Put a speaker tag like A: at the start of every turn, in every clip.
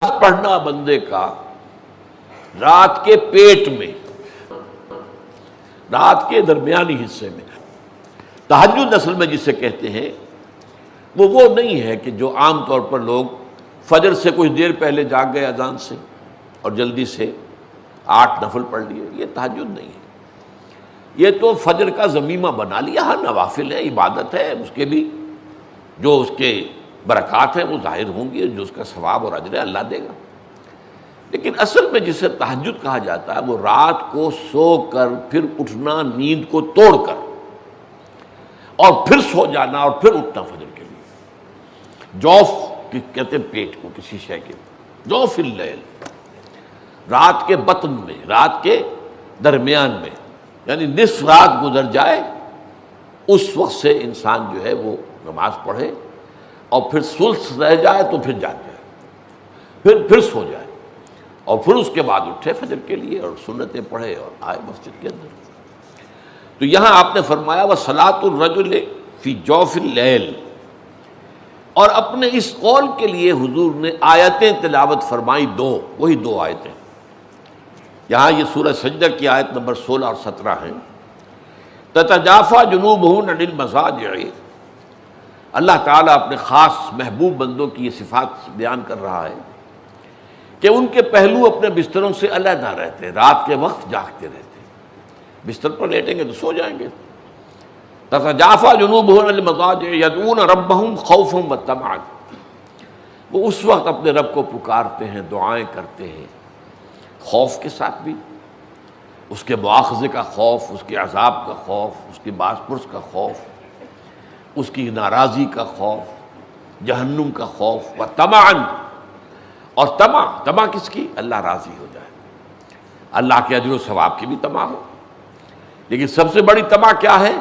A: پڑھنا بندے کا رات کے پیٹ میں، رات کے درمیانی حصے میں، تہجد اصل میں جسے کہتے ہیں وہ نہیں ہے کہ جو عام طور پر لوگ فجر سے کچھ دیر پہلے جاگ گئے اذان سے اور جلدی سے 8 نفل پڑھ لیے، یہ تہجد نہیں ہے۔ یہ تو فجر کا ضمیمہ بنا لیا، ہر نوافل ہے، عبادت ہے، اس کے بھی جو اس کے برکات ہیں وہ ظاہر ہوں گی، جو اس کا ثواب اور اجر ہے اللہ دے گا۔ لیکن اصل میں جسے تہجد کہا جاتا ہے وہ رات کو سو کر پھر اٹھنا، نیند کو توڑ کر، اور پھر سو جانا اور پھر اٹھنا فجر کے لیے۔ جوف کہتے ہیں پیٹ کو، کسی شے کے جوف اللیل، رات کے بطن میں، رات کے درمیان میں، یعنی نصف رات گزر جائے اس وقت سے انسان جو ہے وہ نماز پڑھے، اور پھر ثلث رہ جائے تو پھر جاگ جائے، پھر سو جائے، اور پھر اس کے بعد اٹھے فجر کے لیے اور سنتیں پڑھے اور آئے مسجد کے اندر۔ تو یہاں آپ نے فرمایا وَصَلَاةُ الرَّجُلِ فِي جَوْفِ اللَّيْلِ، اور اپنے اس قول کے لیے حضور نے آیتیں تلاوت فرمائی، وہی دو آیتیں۔ یہاں یہ سورہ سجدہ کی آیت نمبر 16 اور 17 ہیں۔ تَتَجَافَىٰ جُنُوبُهُمْ عَنِ الْمَضَاجِعِ، اللہ تعالیٰ اپنے خاص محبوب بندوں کی یہ صفات بیان کر رہا ہے کہ ان کے پہلو اپنے بستروں سے علیحدہ رہتے ہیں، رات کے وقت جاگتے رہتے ہیں، بستر پر لیٹیں گے تو سو جائیں گے۔ تتجافیٰ جنوبہم عن المضاجع یدعون ربہم خوفا وطمعا، وہ اس وقت اپنے رب کو پکارتے ہیں، دعائیں کرتے ہیں، خوف کے ساتھ بھی، اس کے مواخذے کا خوف، اس کے عذاب کا خوف، اس کی باز پرس کا خوف، اس کی ناراضی کا خوف، جہنم کا خوف، وطمعا، اور طمع کس کی؟ اللہ راضی ہو جائے، اللہ کے اجر و ثواب کی بھی طمع ہو، لیکن سب سے بڑی طمع کیا ہے؟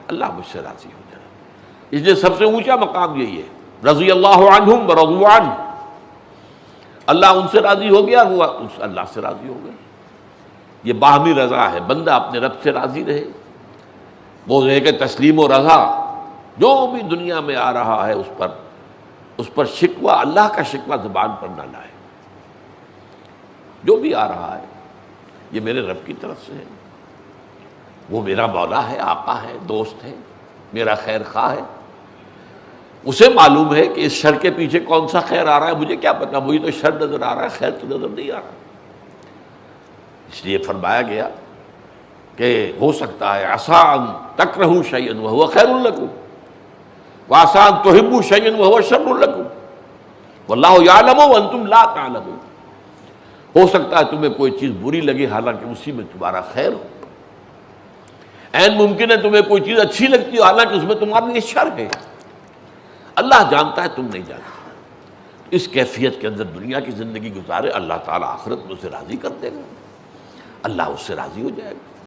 A: اللہ مجھ سے راضی ہو جائے۔ اس لیے سب سے اونچا مقام یہی ہے، رضی اللہ عنہم ورضوا عنہ، اللہ ان سے راضی ہو گیا، وہ اللہ سے راضی ہو گیا۔ یہ باہمی رضا ہے، بندہ اپنے رب سے راضی رہے، وہ ہے کہ تسلیم و رضا، جو بھی دنیا میں آ رہا ہے اس پر شکوہ، اللہ کا شکوہ زبان پر نہ لائے۔ جو بھی آ رہا ہے یہ میرے رب کی طرف سے ہے، وہ میرا مولا ہے، آقا ہے، دوست ہے، میرا خیر خواہ ہے، اسے معلوم ہے کہ اس شر کے پیچھے کون سا خیر آ رہا ہے، مجھے کیا پتا، مجھے تو شر نظر آ رہا ہے، خیر تو نظر نہیں آ رہا۔ اس لیے فرمایا گیا کہ ہو سکتا ہے عسیٰ ان تکرہوا شیئا وہو خیر لکم وعسیٰ ان تحبوا شیئا وہو شر لکم واللہ یعلم وانتم لا تعلمون، ہو سکتا ہے تمہیں کوئی چیز بری لگے حالانکہ اسی میں تمہارا خیر ہو، عین ممکن ہے تمہیں کوئی چیز اچھی لگتی ہو حالانکہ اس میں تمہارے لیے شر ہے، اللہ جانتا ہے تم نہیں جانتے۔ اس کیفیت کے اندر دنیا کی زندگی گزارے، اللہ تعالیٰ آخرت میں اسے راضی کر دے گا، اللہ اس سے راضی ہو جائے گا۔